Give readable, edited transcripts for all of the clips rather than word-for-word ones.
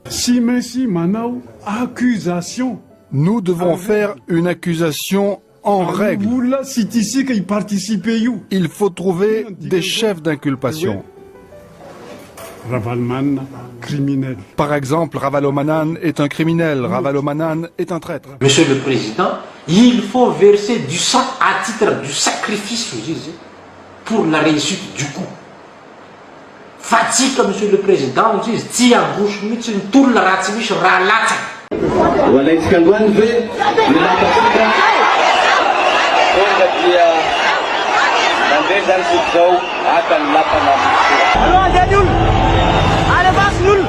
Si mainsi manao accusation. Nous devons faire une accusation en règle. Il faut trouver des chefs d'inculpation. Ravalomanan, criminel. Par exemple, Ravalomanan est un criminel, Ravalomanan est un traître. Monsieur le Président, il faut verser du sang à titre du sacrifice pour la réussite du coup. Fatigue, Monsieur le Président, tia bouche mitsy ny tolona raha tsy misy raha latsaka. Walaitsika androany ve milatasika tonga dia mandeha zany foto zao aka ny lapana Allô, andeny olo! Allez, passe olo!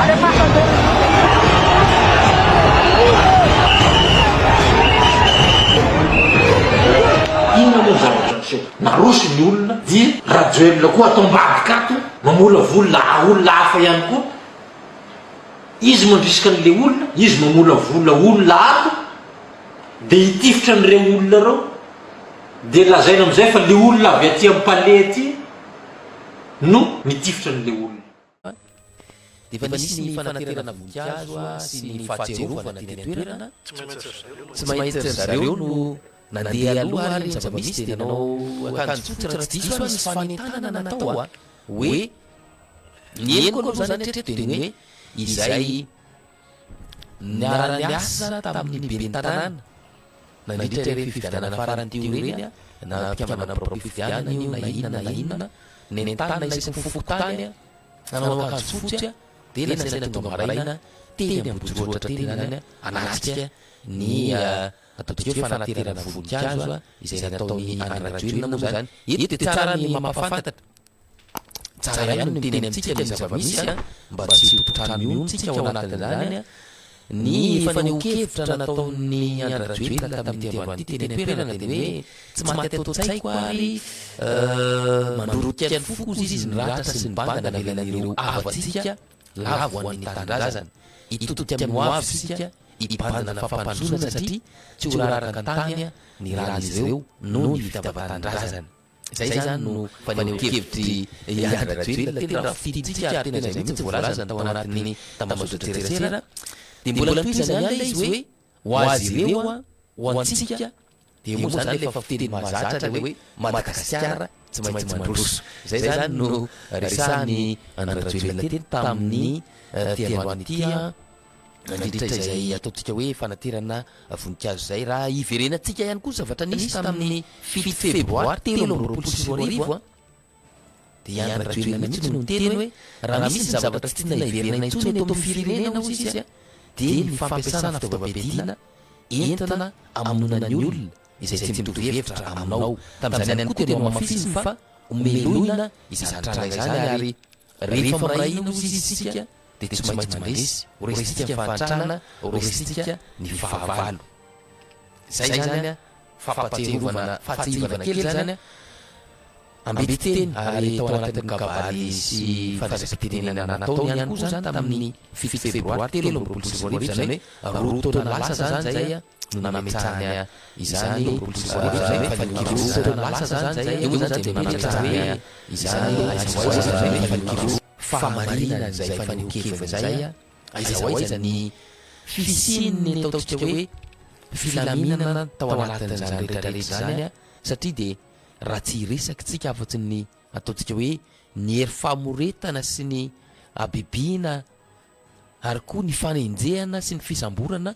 Allez, passe andeny! Inona moa zavatra miseho naroso ny olona dia rajoelona koa atao mbadika ato mamola vola olona hafa ihany koa izy mandrisika an'le olona izy mamola vola olona ato dia hitifitra an'ireo olona reo dia lazaina amin'izay fa le olona avy aty amin'ny palais aty no mitifitra an'le olona. Dia efa nisy ny fanaterana voninkazo sy ny fahatserovana teny an-toerana tsy mahita zareo no nandeha aloha ary ny zava-misy dia nanao akanjo fotsy raha tsy diso misy fanentanana natao hoe ny eniko aloha zany hatreto dia hoe izay niara-niasa tamin'ny ben'ny tanàna nandritra ireo fifidianana farany teo ireny na mpikambanana propre-fifidianana io na inona na inona nenentana isaky ny fofotany nanao akanjo fotsy dia lasaina tonga maraina teny ambojoroatra teny zany anatrika ny ataontsika hoe fanaterana voninkazo izay nataony andrajoelona moa zany eto dia tsara ny mamafantatra tsara ihany no miteny amintsika ny zava-misy mba tsy hipototrano miontsika ao anatin'izany ny faneho-kevitra nataony andrajoelona tamin'ny androany ty teny an-toerana dia hoe tsy maty atao-tsaiko ary mandroroka ny foko izy ny ratra sy ny banga navelan'ireo avatsika lavo an'ny tandrazana itoty amin'ny hoavy sika ibandana fampandrosana satria tsy ho raraka an-tany ny ran'izy ireo noho ny fitava-tandrazana zay zany no faneho-kevitry andrajoelona tena raha fiditsika ary tena zay mihitsy voalazana tao anatin'ny tambazotra tserasera dia mbola toizany ihany lay izy hoe ho azy ireo ho antsika dia moa zany lefa fiteny mahazatra le hoe Madagasikara tsy maintsy mandroso zay zany no resahany andrajoelona teny tamin'ny tiandroany ity nandritra izay ataontsika hoe fanaterana voninkazo zay raha iverenantsika ihany koa zavatra nisy tamin'ny 7 febroary 2024 dia andrajoelona mihitsy no niteny hoe raha misy ny zavatra tsy tiana iverena intsony eto amin'ny firenena hoy izy dia ny fampiasana fitaovam-piadina entina amonona ny olona izay tsy mitovy hevitra aminao tamin'izany ihany koa tena mamafiziny fa omeloina izany tranga izany ary rehefa mirahina hozy isika dia tsy maintsy mandresy horesitsika fahantrana horesitsika ny fahavalo zay zany fahatsirovana kely zany ambety teny ary tao anatin'ny kabaly sy fandraisam-pitenenana nataony ihany koa zany tamin'ny 7 febroary 2024 zany hoe roa taona lasa zany zay no nametrahany izany fanikirotana lasa zany zay eo zany dia nametrahany hoe izany fanikiro famarinana zay faneho-kevina zay aiza ny fisininy ataontsika hoe filaminana tao anatin'izany rehetrarehetra zany satria dia raha tsy resaky tsika afatsy ny ataontsika hoe ny hery famoretana sy ny abebiana ary koa ny fanenjehana sy ny fisamborana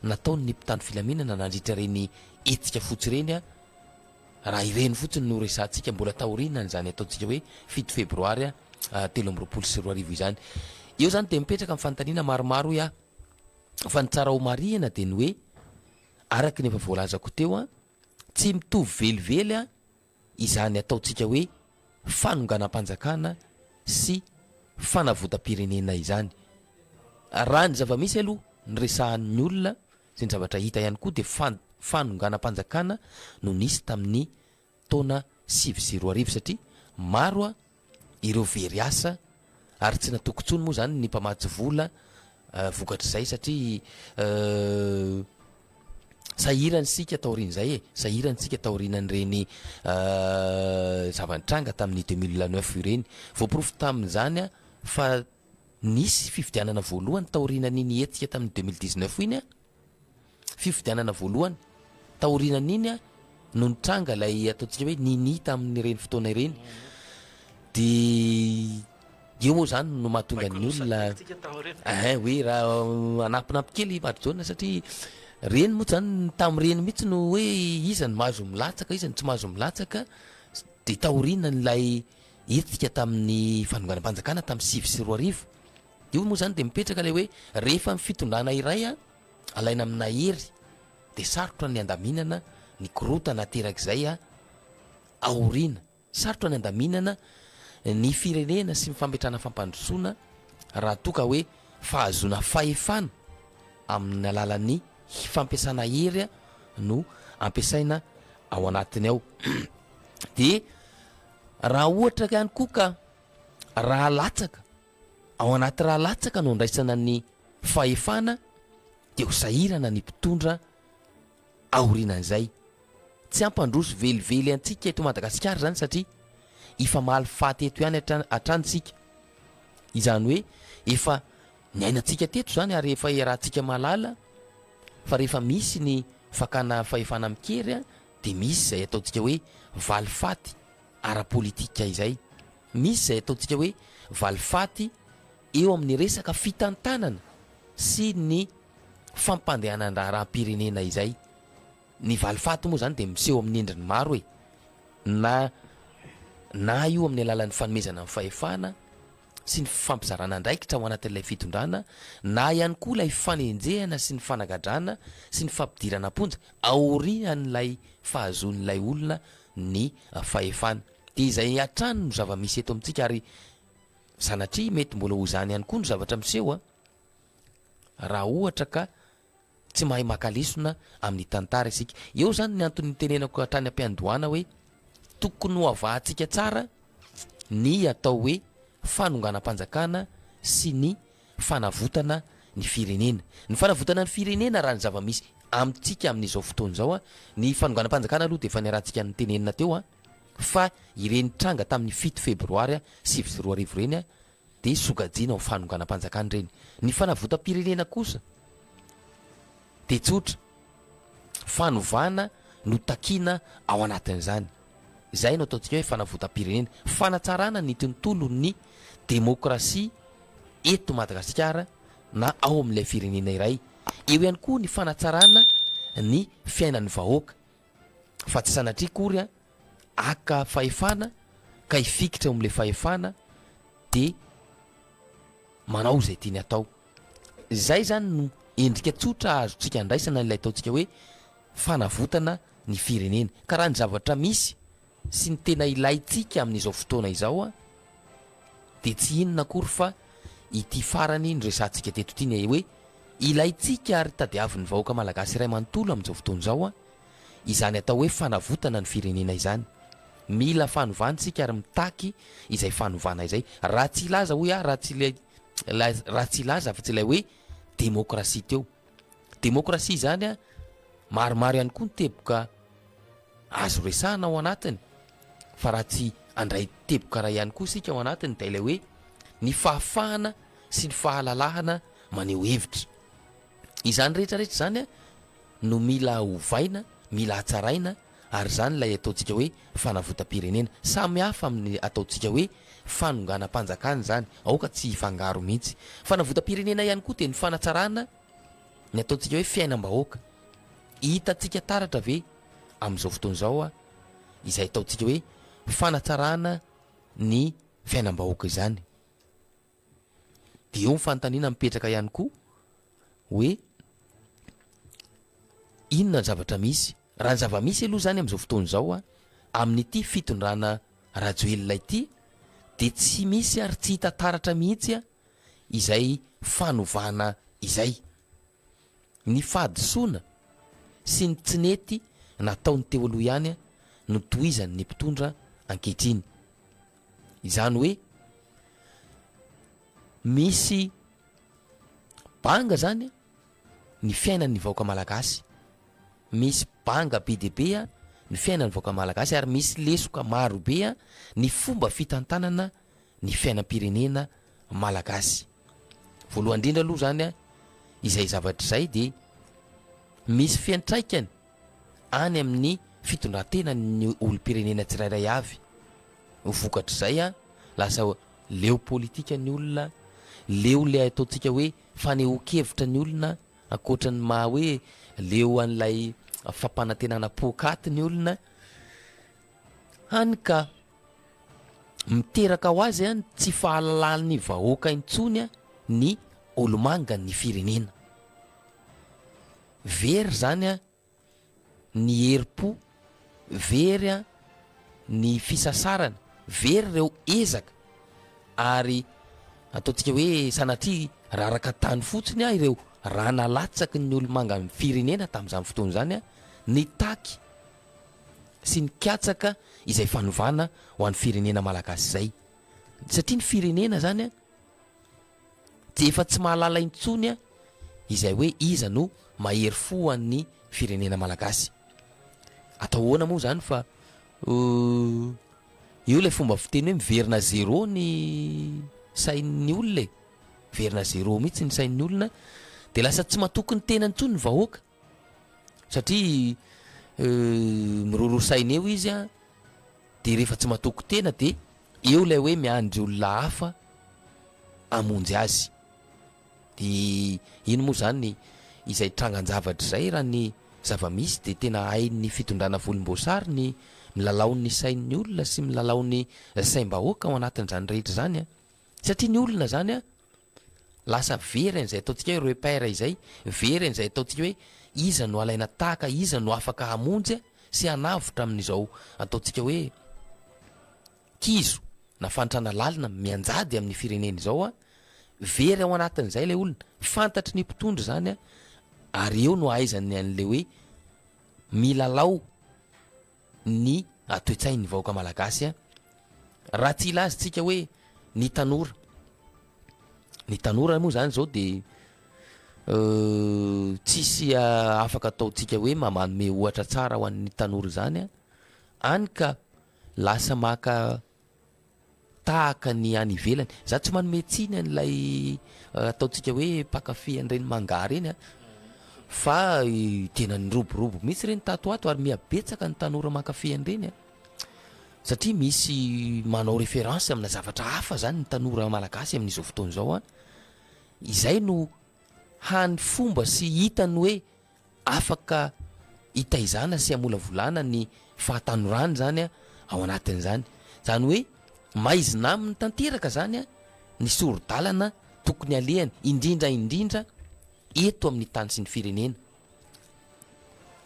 nataony ny mpitany filaminana nandritra reny etsika fotsy reny raha ireny fotsiny no resantsika mbola taorinany zany ataontsika hoe 7 febroary 2024 izany eo zany dia mipetraka amin'ny fanontaniana maromaro hoe fa ny tsara ho marihana dia ny hoe araky ny efa voalazako teo tsy mitovy velively izany ataontsika hoe fanonganam-panjakana sy fanavotam-pirenena izany raha ny zava-misy aloha ny resahan'ny olona sy ny zavatra hita ihany koa dia fanonganam-panjakana no nisy tamin'ny taona 2024 satria maro ireo very asa ary tsy natokontsony moa zany ny mpamatsy vola vokatra izay satria sahirany sika taorin'izay sahirany sika taorinan'ireny zavanitranga tamin'ny 2009 ireny voaporofo tamin'izany fa nisy fifidianana voalohany taorinan'iny etika tamin'ny 2019 iny a fifidianana voalohany taorinan'iny a no nitranga lay ataontsika hoe nini tamin'ny reny fotoana ireny de eo moa zany no mahatonga ny olona hoe raha anapinapy kely Marijona satria reny moa zany tamin'ireny mihitsy no hoe iza ny mahazo milatsaka iza ny tsy mahazo milatsaka de taorina nylay etika tamin'ny fanonganam-panjakana tamin'ny 9 io moa zany de mipetraka lay hoe rehefa ny fitondrana iray a alaina amina hery de sarotra ny andaminana ny korotana aterak'izay a aorina sarotra ny andaminana ny firenena sy mifampetrana fampandrosoana raha toka hoe fahazona fahefana amin'ny alalan'ny fampiasana hery a no ampiasaina ao anatiny ao de raha ohatra ihany koa ka raha latsaka ao anaty raha latsaka no andraisana ny fahefana de ho sahirana ny mpitondra aorinan'izay tsy ampandroso velively antsika eto Madagasikara zany satria efa mahaly fahateto ihany atrantsika izany hoe efa ny ainantsika teto zany ary efa rahantsika malala fa rehefa misy ny fakana fahefana mikery a de misy zay ataontsika hoe valifaty ara-politika izay misy zay ataontsika hoe valifaty eo amin'ny resaka fitantanana sy ny fampandehanana raha-pirenena izay ny valifaty moa zany de miseho amin'ny endriny maro na io amin'ny alalan'ny fanomezana amin'ny fahefana sy ny fampizarana andraikitra ao anatin'ilay fitondrana na ihany koa lay fanenjehana sy ny fanagadrana sy ny fampidirana ponja aorian'lay fahazon'lay olona ny fahefana de izay atrano no zava-misy eto amintsika ary sanatria mety mbola ho zany ihany koa no zavatra miseho a raha ohatra ka tsy mahay makalisona amin'ny tantara isika eo zany ny antony tenenako hatrany am-piandohana hoe tokony ho avahantsika tsara ny atao hoe fanonganam-panjakana sy ny fanavotana ny firenena ny fanavotana ny firenena raha ny zava-misy amintsika amin'izao fotoana zao a ny fanonganam-panjakana aloha de efa niarantsika ny tenenina teo a fa ireny tranga tamin'ny 7 febroary 2020 reny a de sogajiana ho fanonganam-panjakana reny ny fanavotam-pirenena kosa de tsotra fanovana no takiana ao anatin'izany zay no ataontsika hoe fanavotam-pirenena fanatsarana ny tontolo ny demokrasia eto Madagasikara na ao amin'ilay firenena iray eo ihany koa ny fanatsarana ny fiainan'ny vahoaka fa tsy sanatria kory a aka fahefana ka ifikitra eo amin'ilay fahefana de manao zay tiany atao zay zany no endrika tsotra azontsika andraisana nilay ataontsika hoe fanavotana ny firenena ka raha ny zavatra misy sy ny tena ilayntsika amin'izao fotoana izao a de tsy inona kory fa ity farany ny resantsika teto tiany hoe ilayntsika ary tadiavin'ny vahoaka malagasy iray manontolo amin'izao fotoana izao a izany atao hoe fanavotana ny firenena izany mila fanovantsika ary mitaky izay fanovana izay raha tsy ilaza hoe raha tsy ilaza fa tsy ilay hoe demokrasia teo demokrasia zany a maromaro ihany koa ny teboka azo resahana ao anatiny fa raha tsy andray teboka raha ihany koa sika ao anatiny da ilay hoe ny fahafahana sy ny fahalalahana maneho hevitra izany rehetrarehetra zany a no mila hovaina mila hatsaraina ary zany lay ataontsika hoe fanavotam-pirenena samy hafa amin'ny ataontsika hoe fanonganam-panjakana zany aoka tsy fangaro mihitsy fanavotam-pirenena ihany koa de ny fanatsarana ny ataontsika hoe fiainam-bahoaka hitatsika taratra ve amin'izao fotoana izao a izay ataontsika hoe fanatsarana ny fiainam-bahoaka izany de eo nyfanontaniana mipetraka ihany koa hoe inona ny zavatra misy raha ny zava-misy aloha zany amin'izao fotoana izao a amin'ity fitondrana rajoelona ity de tsy misy ary tsy hita taratra mihitsy a izay fanovana izay ny fahadisoana sy ny tsinety nataony teo aloha ihany a no toizany ny mpitondra ankehitriny izany hoe misy banga zany ny fiainan'ny vahoaka malagasy misy banga BDB a ny fiainan'ny vahoaka malagasy ary misy lesoka maro be a ny fomba fitantanana ny fiainam-pirenena malagasy voalohany indrindra aloha zany a izay zavatra izay de misy fiantraikany any amin'ny fitondran-tena ny olom-pirenena tsirairay avy. Vokatra izay a lasa leo politika ny olona, leo le ataontsika hoe faneho-kevitra ny olona, ankoatran'ny maha hoe leo an'ilay fampanantenana pokaty ny olona, hany ka miteraka ho azy a tsy fahalalan'ny vahoaka intsony a ny olomanga ny firenena. Very zany a ny herim-po, very a ny fisasarana, very reo ezaka, ary ataontsika hoe sanatria raraka tany fotsiny a ireo raha nalatsaky ny olomanga ny firenena tamin'izany fotoana zany a ny taky sy ny katsaka izay fanovana ho an'ny firenena malagasy izay, satria ny firenena zany a de efa tsy mahalala intsony a izay hoe iza no mahery fo an'ny firenena malagasy. Atao ahoana moa zany fa io lay fomba fiteny hoe miverina zéro ny sain'ny olona e, verina zéro mihitsy ny sain'ny olona, de lasa tsy matoky ny tena intsony ny vahoaka satria mirorosaina eo izy a, de rehefa tsy matoky tena de eo lay hoe miandry olona hafa amonjy azy. De ino moa zany izay trangan-javatra izay raha ny zava-misy de tena hain'ny fitondrana volomboasary ny milalao ny sain'ny olona sy milalao ny saim-bahoaka ao anatin'izany rehetra zany a, satria ny olona zany a lasa very an'izay ataontsika hoe repère izay, very an'izay ataontsika hoe iza no alaina tahaka, iza no afaka hamonjy sy hanavotra amin'izao ataontsika hoe kizo na fantrana lalina mianjady amin'ny firenena izao a, very ao anatin'izay lay olona, fantatry ny mpitondra zany a, ary eo no ahaizany an'le hoe milalao ny atoetsain'ny vahoaka malagasy a. Raha tsy ilazy tsika hoe ny tanora moa zany zao de tsisy afaka ataontsika hoe mamanome ohatra tsara ho an'ny tanora zany a, any ka lasa maka tahaka ny any ivelany. Za tsy manome tsiny an'ilay ataontsika hoe mpakafy an'ireny mangary eny a, fa tena ny roborobo mihitsy reny tatoato ary mihabetsaka ny tanora mankafy an'ireny a, satria misy manao référence amina zavatra hafa zany ny tanora malagasy amin'izao fotoana izao a, izay no hany fomba sy hitany hoe afaka hitaizana sy amolavolana ny fahatanorany zany a ao anatin'izany. Zany hoe maizina aminy tanteraka zany a ny soro-dalana tokony alehany indrindra eto amin'ny tany sy ny firenena.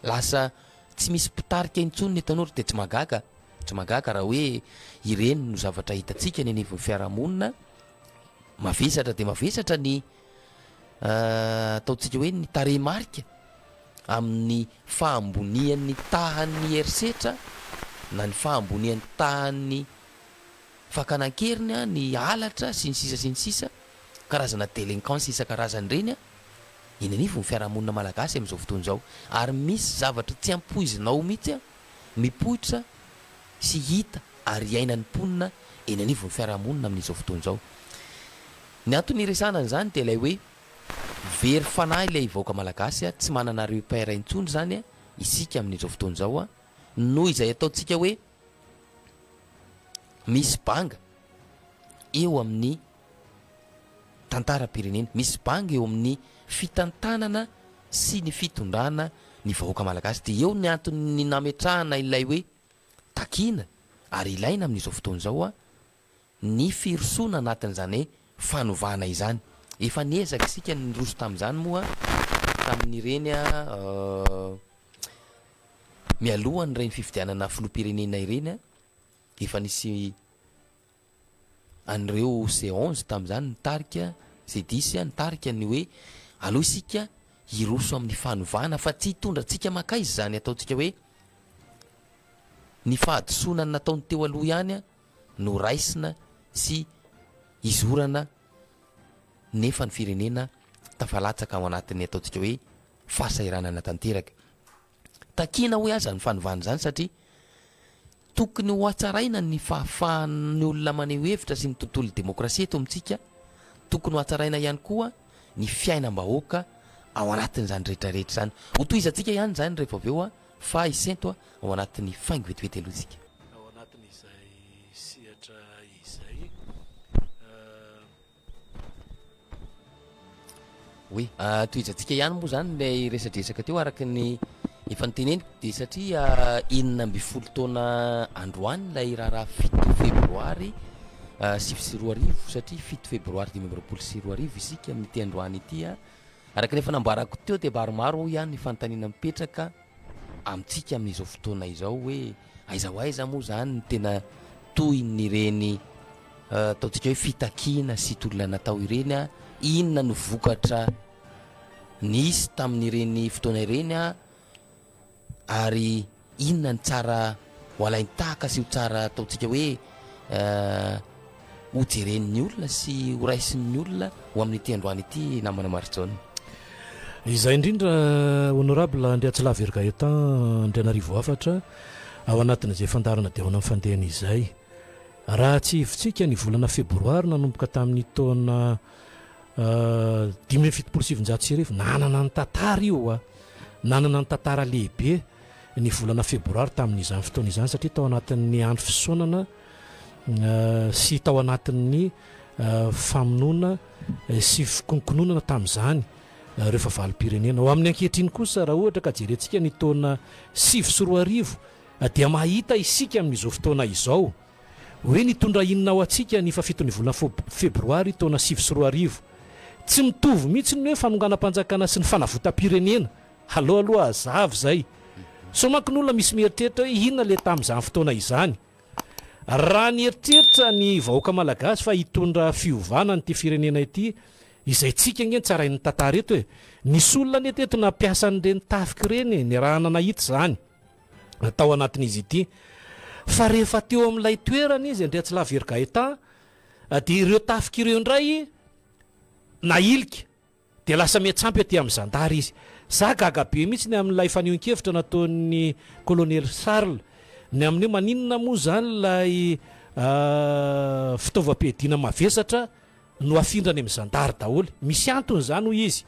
Lasa tsy misy mpitarika intsony ny tanora de tsy magaga raha hoe ireny no zavatra hitantsika ny anivon'ny fiarahamonina. Mavesatra de mavesatra ny ataontsika hoe ny tarehimarika amin'ny fahambonian'ny tahan'ny herisetra na ny fahambonian'ny tahan'ny fakanan-keriny a, ny halatra sy ny sisa karazana délinquance isan-karazany reny a, eny anivon'ny fiarahamonina malagasy amin'izao fotoana izao. Ary misy zavatra tsy ampoizinao mihitsy a, mipoitra sy hita ary iainan'ny mponina eny anivon'ny fiarahamonina amin'izao fotoana izao. Ny antony iresana an'izany de ilay hoe very fanahy ilay vahoaka malagasy a, tsy manana repère intsony zany a isika amin'izao fotoana izao a, noho izay ataontsika hoe misy banga eo amin'ny tantaram-pirenena, misy banga eo amin'ny fitantanana sy ny fitondrana ny vahoaka malagasy, de eo ny antony nametrahana ilay hoe takina ary ilaina amin'izao fotoana izao a ny firosoana anatin'izany fanovana izany. Efa niezaka isika ny roso tamin'izany moa tamin'ireny a mialohan'ny reny fifidianana filoham-pirenena ireny a, efa nisy an'ireo C11 tamin'izany nitarika, C10 nitarika ny hoe aloha isika hiroso amin'ny fanovana fa tsy hitondra tsika makaizy zany ataontsika hoe ny fahadisoana nataony teo aloha ihany a no raisina sy izorana, nefa ny firenena tafalatsaka ao anatin'ny ataontsika hoe fahasahiranana tanteraka. Takina hoe aza ny fanovana zany satria tokony ho hatsaraina ny fahafahan'ny olona maneho hevitra sy ny tontolo demokrasia eto amintsika tokony ho atsaraina ihany koa ny fiainam-bahoaka ao anatin'izany rehetrarehetra zany ho toizantsika ihany zany rehefa avy eo a fa isento a ao anatin'ny faingo vetivety alohantsika ao anatin'izay sihatra izay oe toizantsika ihany moa zany lay resadresaka teo araky ny efa nyteneniko de satria 12 taona androany lay raharaha 7 febroary 7 satria 7 febroary 2024 isika amin'ity androany ity a araky ny efa namboarako teo de maromaro ihany ny fanontaniana mipetraka amintsika amin'izao fotoana izao hoe aiza ho aiza moa zany ny tena toy nyreny ataontsika hoe fitakina sy tolona natao ireny a inona no vokatra nisy tamin'ireny fotoana ireny a ary inona ny tsara ho alainy tahaka sy ho tsara ataontsika hoe ho jeren'ny olona sy ho raisin'ny olona ho amin'ity androany ity namana Marjaona. Izay indrindra honorable Andrea Tsilavergaetan Andrianarivo Afatra ao anatin'izay fandarana dia ao amin'ny fandehana izay raha tsy hivitsika ny volana febroary nanomboka tamin'ny taona 577 nanana ny tantara io a nanana ny tantara lehibe ny volana febroary tamin'izany fotoana izany satria tao anatin'ny andro fisaonana sy tao anatin'ny famonoana sy fikonkononana tamin'izany rehefa valim-pirenena ao amin'ny ankehitriny kosa raha ohatra ka jerentsika ny taona 7 dia mahita isika amin'izao fotoana izao hoe nitondra inona ao atsika ny fafitony volana febroary taona 7 tsy mitovy mihitsy ny hoe fanonganam-panjakana sy ny fanavotam-pirenena aloha azavy zay so manko n'olona misy mieritreritra hoe inona le tamin'izany fotoana izany raha ny eritreritra ny vahoaka malagasy fa hitondra fiovana nyty firenena ity izay tsika nge tsarain'ny tantara eto hoe nisy olona ny eteto nampiasa n'ireny tafika ireny ny raha nanahita zany tao anatin'izy ity fa rehefa teo amin'ilay toerana izy Andrea Tsilavergaetan dia ireo tafika ireo indray nailika dia lasa miatsampy aty amin'ny zandary izy za gagabe mihitsy ny amin'ilay fanehoan-kevitra nataon'ny colonel Charles ny amin'io maninona moa zany lay fitaovam-piadiana mavesatra no afindrany amin'ny zandary daholo misy antony zany ho izy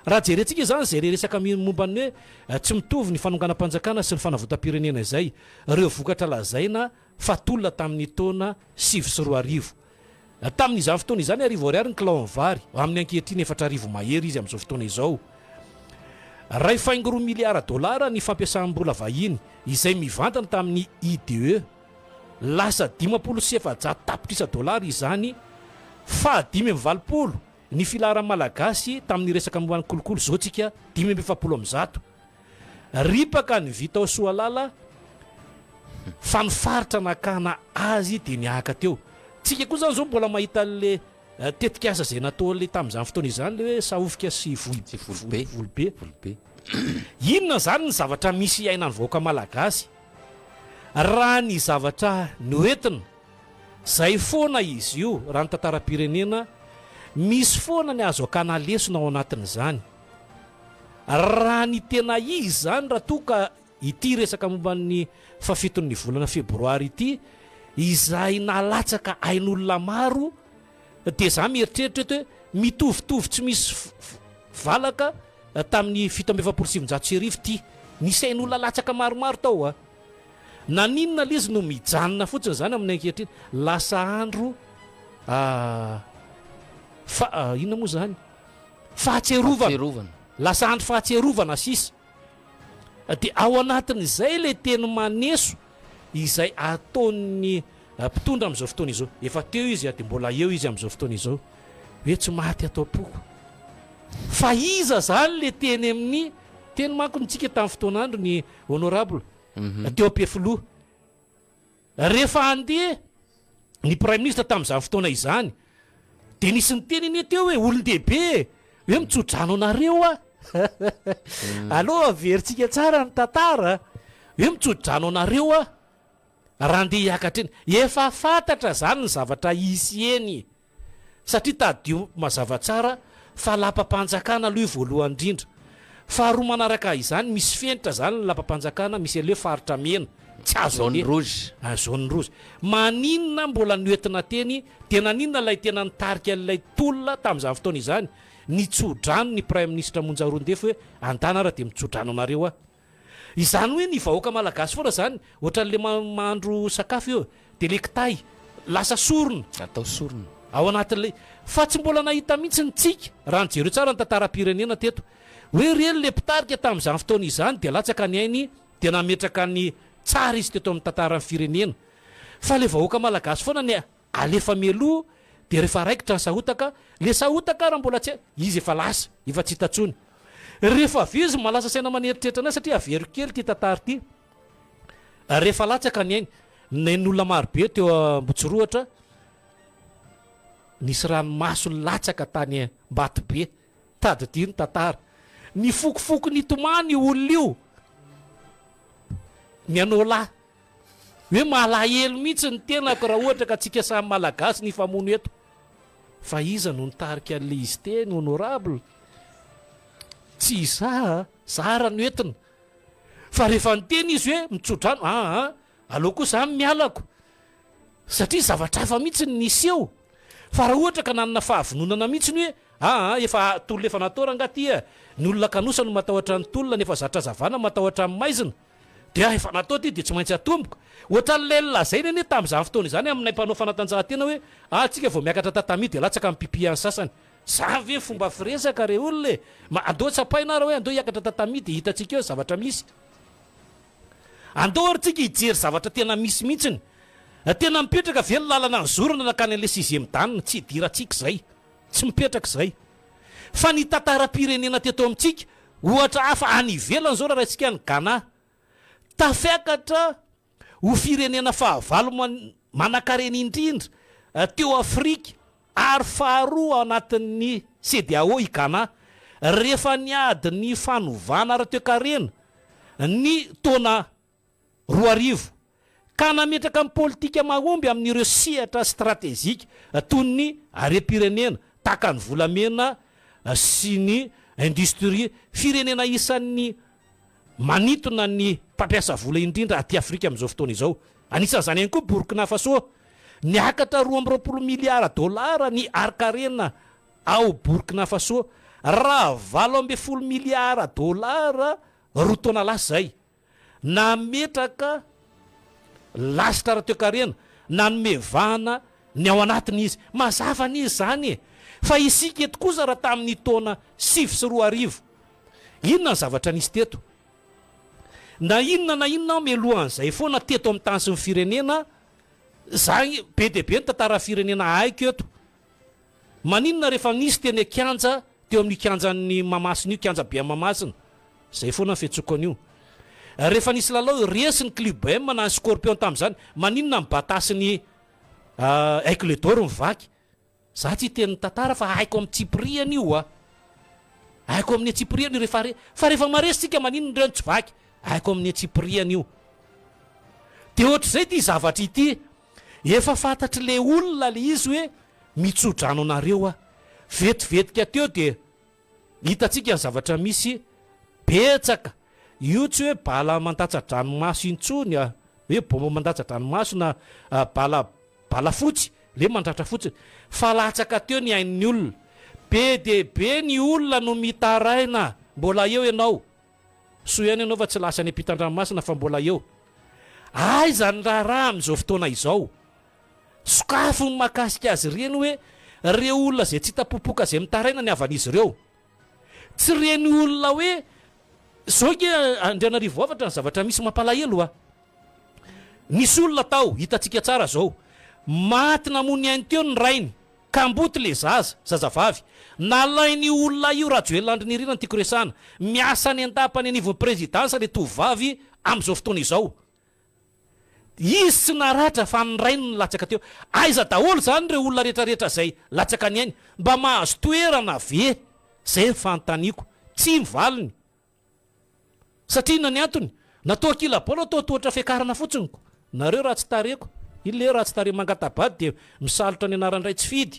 raha jerentsika zany zay reresaka mombany hoe tsy mitovy ny fanonganam-panjakana sy ny fanavotam-pirenena izay reo vokatra lazaina fatolona tamin'ny taona 7 tamin'izany fotoana izany arivo ariary ny kilao amin'ny vary amin'ny ankehitriny 4 mahery izy amin'izao fotoana izao ray faingo 1 miliara dolara ny fampiasambola vahiny izay mivantana tamin'ny IDE lasa 57 tapitrisa dolara izany fa 520 ny filaharany malagasy tamin'ny resaka momban'ny kolokolo zao tsika 570 ripaka ny vita ao Soalala fa nifaritra nakana azy dia niahaka teo tsika koa zany zao mbola mahita le tetikasa zay natao le tamin'izany fotoana izany le hoe sahofika sy volobe inona zany ny zavatra misy ainany vahoaka malagasy raha ny zavatra noentina zay foana izy io raha ny tantaram-pirenena misy foana ny azo akana lesona ao anatin'izany raha ny tena izy zany raha toa ka ity resaka momban'ny fafitony volana febroary ity izay nalatsaka ain'olona maro dia za mieritreritra eto hoe mitovitovy tsy misy valaka tamin'ny 770 ty nisy ain'olona latsaka maromaro tao a naninona le izy no mijanona fotsiny zany amin'ny ankehitriny lasa andro inona moa zany fahatserovana lasa andro fahatserovana sisa dia ao anatin'izay le teny maneso izay ataon'ny mpitondra amin'izao fotoana izao efa teo izy dia mbola eo izy amin'izao fotoana izao hoe tsy maty atao poko fa iza zany le teny amin'ny teny manko nitsika tamin'ny fotoanandro ny honorable teo am-pifiloha rehefa andeha ny prime ministre tamin'izany fotoana izany dia nisy ny teny iny teo hoe olon-dehibe hoe mitsodrano anareo a aloha averintsika tsara ny tantara hoe mitsodrano anareo a raha andeha hiakatra eny efa fantatra zany ny zavatra isy eny satria tadio mazava tsara fa lapam-panjakana aloha voalohany indrindra faharoa manaraka izany misy fenitra zany ny lapam-panjakana misy aleo faritra mena tsy azo Zone rouge. zone rouge. Maninona mbola noentina teny tena ninona ilay tena nitarika an'ilay tolona tamin'izany fotoana izany nitsodrano ny prime ministre Monjarondefo hoe andana raha dia mitsodrano anareo izany hoe ny vahoaka malagasy foana zany ohatran'le mahandro sakafo eo dia le kitay lasa sorona atao sorona ao anatin'lay fa tsy mbola nahita mihitsy ny tsika raha nijereo tsara ny tantaram-pirenena teto hoe reny le mpitarika tamin'izany fotoana izany dia latsaka ny ainy dia nametraka ny tsara izy teto amin'ny tantaran'ny firenena fa le vahoaka malagasy foana ny alefa meloa dia rehefa raikitra ny sahotaka le sahotaka raha mbola tsy izy efa lasa efa tsy hitatsony rehefa vizy malasa saina maneritreritra anay satria avero kely ty tantara ty rehefa latsaka ny ainy nen'olona marobe teo Ambotsoroatra nisy ranomaso latsaka tany Mbatobe tadidiny tantara ny fokofoko ny tomany olona io ny anao lahy hoe malahelo mihitsy ny tenako raha ohatra ka tsika samy malagasy ny famono eto fa iza no nitarika an'le izy teny honorable tsy zara no entina fa rehefa niteny izy hoe mitsodrano aleo koa zany mialako satria zavatra hafa mihitsy nisy eo fa raha ohatra ka nanana fahavononana mihitsy ny hoe efa tolona efa natao rangaty ny olona kanosa no matahotra ny tolona nefa zatra zavana matahotra amin'ny maizina dia efa natao ty dia tsy maintsy atomboko ohatran'lay lazay neny tamin'izany fotoana izany aminay mpanao fanatanjahantena hoe tsika vao miakatra tatami dia latsaka mipipian'ny sasany za ve fomba firesaka re olona andao tsapaina raha hoe andao hiakatra tatami dia hitatsika eo zavatra misy andao ary tsika hijery zavatra tena misy mihitsiny tena mipetraka ve ny lalana ny zorona nakany an'le 6e danina tsy hidiratsika zay tsy mipetraka izay fa ny tantaram-pirenena teto amintsika ohatra hafa any ivelany zao raha isika ny Ghana tafiakatra ho firenena fahavalo manan-karena indrindra teo Afrika ary faharoa ao anatin'ny CEDEAO i Ghana rehefa niady ny fanovana ara-toe-karena ny taona 2000 ka nametraka amin'ny politika mahomby amin'ireo sehatra stratezika toy ny harem-pirenena taka ny volamena sy ny industrie firenena isan'ny manitona ny mpampiasa vola indrindra aty Afrika amin'izao fotoana izao anisan'izany ihany koa Burkina Faso niakatra 220 miliara dolara ny arkarena ao Burkina Faso raha 80 miliara dolara roa taona lasa zay nametraka lasitra ara-toe-karena nanomevana ny ao anatiny izy mazava n'izy zany fa isika eto kosa raha tamin'ny taona 2007 inona ny zavatra nisy teto na inona melohan'izay foana teto amin'ny tany sy ny firenena zany be de be ny tantara firenena haiko eto maninona rehefa nisy teny kianja teo amin'ny kianjan'ny mamasina io kianja be mamasina zay foana ny fihetsokany io rehefa nisy lalao resy ny Club M na ny Scorpion tamin'izany maninona mibatasiny Aigle d'Or mivaky za tsy teny tantara fa haiko amin'ny Tsipriana io haiko amin'ny Tsipriana fa rehefa maresitsika maninona ireo tsy vaky haiko amin'ny Tsipriana io dia ohatr'izay ty zavatra ity efa fantatry le olona le izy hoe mitsodrano anareo vetivetika teo dia hitatsika ny zavatra misy betsaka io tsy hoe bala mandatsa-dranomaso intsony hoe bomba mandatsa-dranomaso na bala fotsy le mandratra fotsiny fa latsaka teo ny ain'ny olona be de be ny olona no mitaraina mbola eo ianao so ihany ianao fa tsy lasa ny ampitan-dranomasina fa mbola eo zany raha amin'izao fotoana izao sokafo ny makasika azy reny hoe reo olona zay tsy hitapopoka zay mitaraina ny avan'izy ireo tsy reny olona hoe zao ke Andrianarivo avatra ny zavatra misy mampalahelo nisy olona tao hitatsika tsara zao maty namony any teo ny rainy ka mboty le zazavavy nalainy olona io rajoelandrinirina ny tiako resana miasa ny andapany anivon'ny présidansa le tovavy amin'izao fotoana izao izy tsy naratra fa ny rainy ny latsaka teo aiza daholo zany reo olona rehetrarehetra zay latsaka ny ainy mba mahazo toerana ve zay ny fanontaniako tsy mivaliny satria na ny antony natao kila baolina atao tohatra fiakarana fotsinyko nareo raha tsy tareko ile raha tsy tare mangatabady dia misalotra ny anarandray tsy fidy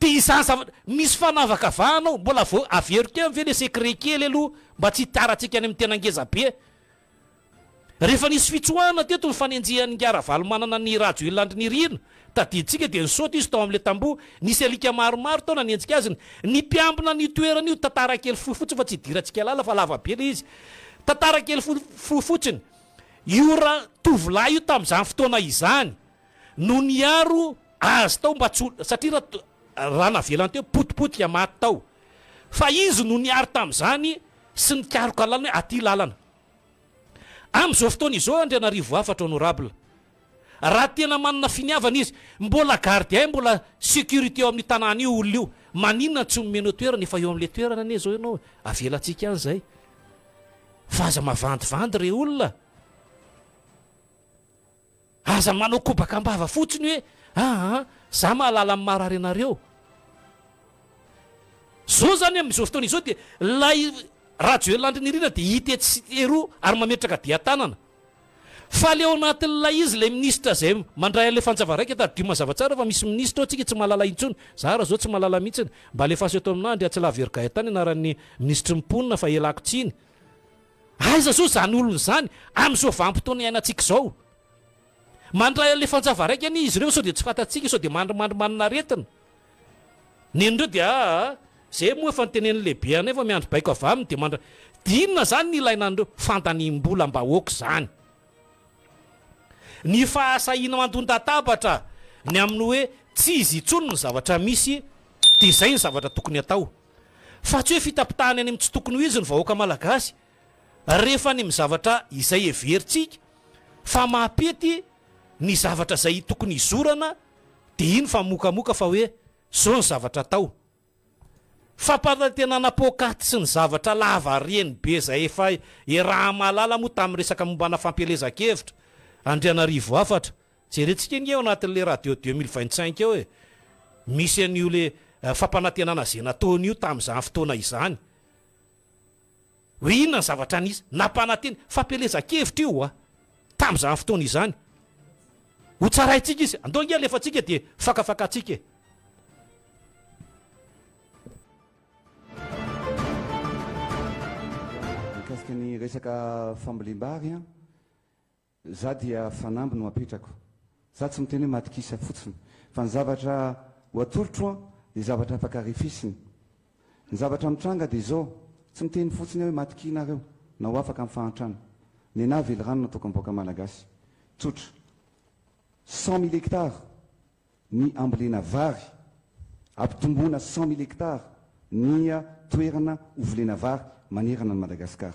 dia izany zavatra misy fanavaka vahanao mbola avery kely ve le secret kely aloha mba tsy taratsika any amin'ny tena ngeza be rehefa nisy fitsoahana teto nyfanenjihan'ny ngaravalo manana ny radioelandry ny rino tadiditsika dia nisaoty izy tao amin'le tamboho nisy alika maromaro tao nanenjika aziny ny mpiambina ny toerana io tantara kely fofotsiny fa tsy idirantsika lala fa lava be le izy tantara kely fofotsiny io raha tovolahy io tamin'izany fotoana izany no niaro azy tao mba satria raha navelany teo potipotika maty tao fa izy no niaro tamin'izany sy nikaroka lalana hoe aty lalana am'izao fotoana izao Andrianarivo afatra honorable raha tena manana finiavana izy mbola gardien mbola sécurité eo amin'ny tanàna io olona io maninona tsy momena toerana efa eo amin'le toerana ane zao ianao avelantsika an'izay fa aza mavandivandy re olona aza manao kobaka ambava fotsiny hoe za mahalala amin'ny marary anareo zao zany amin'izao fotoana izao dia lay radioelandry ny rina dia hita tsy teroa ary mametraka dia tanana fa le ao anatin'ilay izy le ministra zay mandray an'le fanjava raika tadima zavatsara fa misy ministra atsika tsy mahalala intsony za raha zao tsy mahalala mihitsiny mba le faso eto aminandry Atsilavery tany anaran'ny ministra mimponina fa elako tsiny aiza zao zany olony zany amin'izao vanim-potoana iainantsika zao mandray an'le fanjava raika any izy ireo sao dia tsy fantatsika sao dia mandrimandrimanina aretina nenireo dia zay moa efa nitenen'ny lehibe ana efa miandro baiko avy aminy dia dinona zany ny ilaina an'ireo fantanimbola mba hoaka zany ny fahasahina mandondatabatra ny amin'ny hoe tsy izy itsony ny zavatra misy dia izay ny zavatra tokony atao fa tsy hoe fitapitahany any amin'ny tsy tokony ho izy ny vahoaka malagasy rehefa ny amin'ny zavatra izay everitsika fa mampety ny zavatra izay tokony izorana dia iny fa mokamoka fa hoe zao ny zavatra atao fampanantena napokaty sy ny zavatra lava reny be zay efa raha mahalala moa tamin'ny resaka mombana fampelezan-kevitra Andrianarivo afatra jerentsika iny eo anatin'le radio 2025 eo misy an'io le fampanantenana zay nataony io tamin'izany fotoana izany hoe inona ny zavatra nisy nampanantena fampelezan-kevitra io tamin'izany fotoana izany ho tsaraitsika izy andao ngia lefatsika dia fakafakatsika mikasika ny resaka fambolim-bary za dia fanamby no apetrako za tsy miteny hoe matokisa fotsiny fa ny zavatra ho atolotro dia zavatra afaka refisiny ny zavatra mitranga dia zao tsy miteny fotsiny hoe matokinareo na ho afaka amin'ny fahantrano ny ana vely rano nataoko amboaka malagasy tsotra 100 000 hectares ny ambolena vary ampitomboana 100 000 hectares ny toerana ovolena vary manerana ny Madagasikara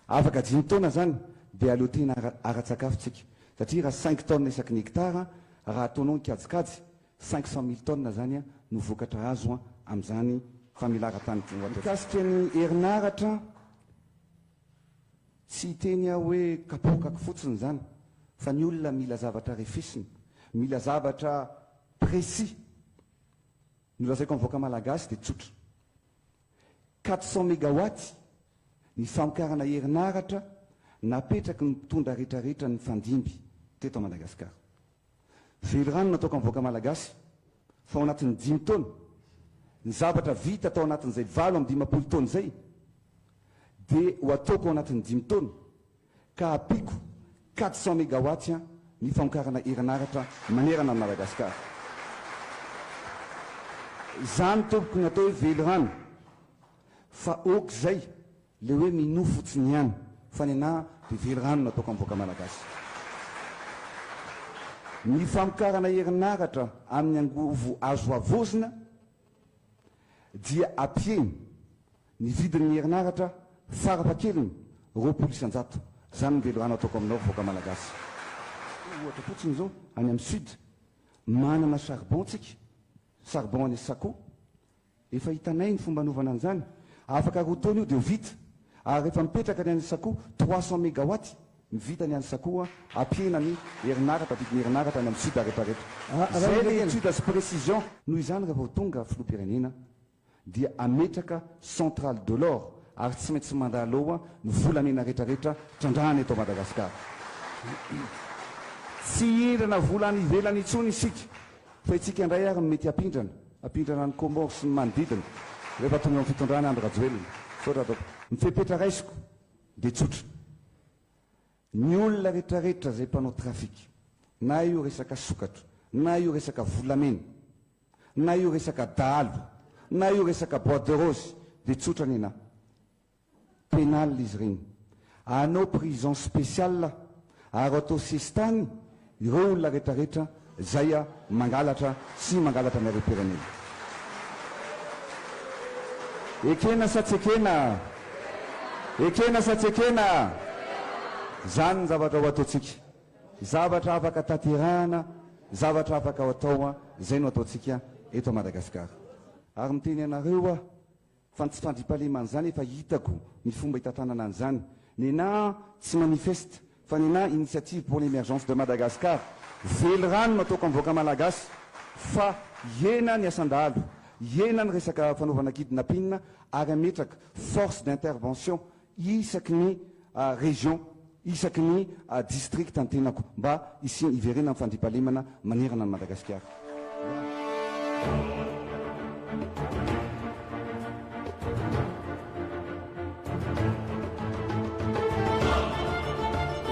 afaka 5 taona zany dia aleo tena ara-tsakafotsika satria raha 5 tonnes isaky ny hectare raha ataonao ny kajikajy 500 000 tonnes zany no vokatra azo amin'izany familaran-tany mikasika ny herinaratra tsy teny hoe kapokako fotsiny zany fa ny olona mila zavatra refisiny mila zavatra précis ny lazaiko mivoaka malagasy dia tsotra 400 mégawatt ny famokarana herinaratra napetraky ny mpitondra rehetrarehetra ny fandimby teto a Madagasikara vely rano nataoko mivoaka malagasy fa ao anatin'ny 5 taona ny zavatra vita tao anatin'izay 20 taona zay dia ho ataoko ao anatin'ny 5 taona ka apiko 400 mégawatt ny famokarana herinaratra manerana ny Madagasikara zany tompoko ny atao hoe vely rano fa oka zay le hoe mino fotsiny ihany fa ny ana dia vely rano nataoko amboaka malagasy ny famokarana herinaratra amin'ny angovo azo avozina dia apieny ny vidin'ny herinaratra farapakeliny 200 zany ny vely rano ataoko aminao voaka malagasy ohatra fotsiny zao any amin'ny sud manana charbon tsika charbon any Sako efa hitanay ny fomba anovana an'izany afaka roa taona io dia ho vita ary rehefa mipetraka ny any Sako 300 mégawatt mivita ny any Sako apiena ny herinaratra vidiny herinaratra any amin'ny sud rehetrarehetra zay le étude sy précision noho izany rehefa ho tonga filoham-pirenena dia ametraka centrale de l'or ary tsy maintsy mandaloa ny volamena rehetrarehetra trandrahany eto Madagasikara tsy endrana volany ivelany intsony isika fa itsika indray ary mety apindrana ny Comore sy ny manodidina rehefa tonga amin'ny fitondrana andro rajoelina saotra ataoko mifepetra raisiko dia tsotra ny olona rehetrarehetra zay mpanao trafika, na io resaka sokatra, na io resaka volamena, na io resaka dalo, na io resaka bois de rose, dia tsotra ny na pénal izy regny, anao prison spécial ary atao sestany ireo olona rehetrarehetra zay a mangalatra sy mangalatra miarem-pirenena. Ekena sa tsy ekena? Ekena sa tsy ekena? Zany ny zavatra ho ataotsika, zavatra afaka tanterahana, zavatra afaka ho atao, zay no ataotsika eto Madagasikara. Ary miteny anareo fa tsy fandriam-pahalemana efa hitako ny fomba hitantanana an'izany. Nena tsy manifeste fa nena initiative pour l'émergence de Madagascar. Velo rano no ataoko avoaka malagasy fa iena ny asan-dalo, iena ny resaka fanaovana kidnapping ary ametraka force d'intervention isaky ny région, isaky ny district antenako mba isiny iverena amin'ny fandriam-pahalemana manerana ny Madagasikara.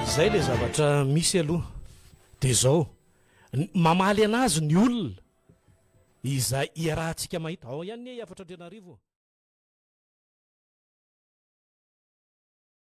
Zay le zavatra misy aloha dia zao mamaly anazy ny olona izay iarahantsika mahita ao ihany ny afatra Andrianarivo.